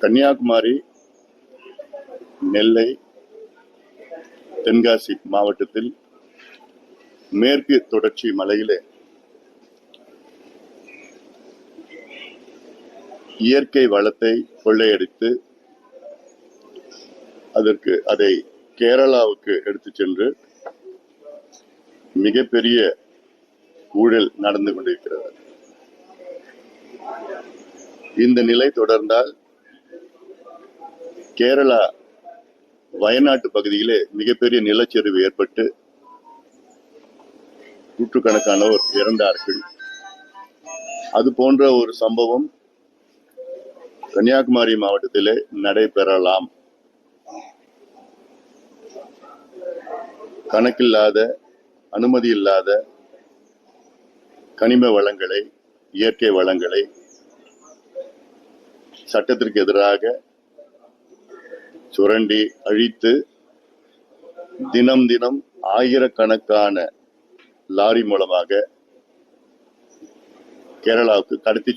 கன்னியாகுமரி, நெல்லை, தென்காசி மாவட்டத்தில் மேற்கு தொடர்ச்சி மலையிலே இயற்கை வளத்தை கொள்ளையடித்து அதை கேரளாவுக்கு எடுத்து சென்று மிகப்பெரிய ஊழல் நடந்து கொண்டிருக்கிறது. இந்த நிலை தொடர்ந்தால் கேரளா வயநாட்டு பகுதியிலே மிகப்பெரிய நிலச்சரிவு ஏற்பட்டு நூற்றுக்கணக்கானோர் இறந்தார்கள். அது போன்ற ஒரு சம்பவம் கன்னியாகுமரி மாவட்டத்திலே நடைபெறலாம். கணக்கில்லாத, அனுமதி இல்லாத கனிம வளங்களை, இயற்கை வளங்களை சட்டத்திற்கு எதிராக சுரண்டி அழித்து தினம் தினம் ஆயிரக்கணக்கான லாரி மூலமாக கேரளாவுக்கு கடத்தி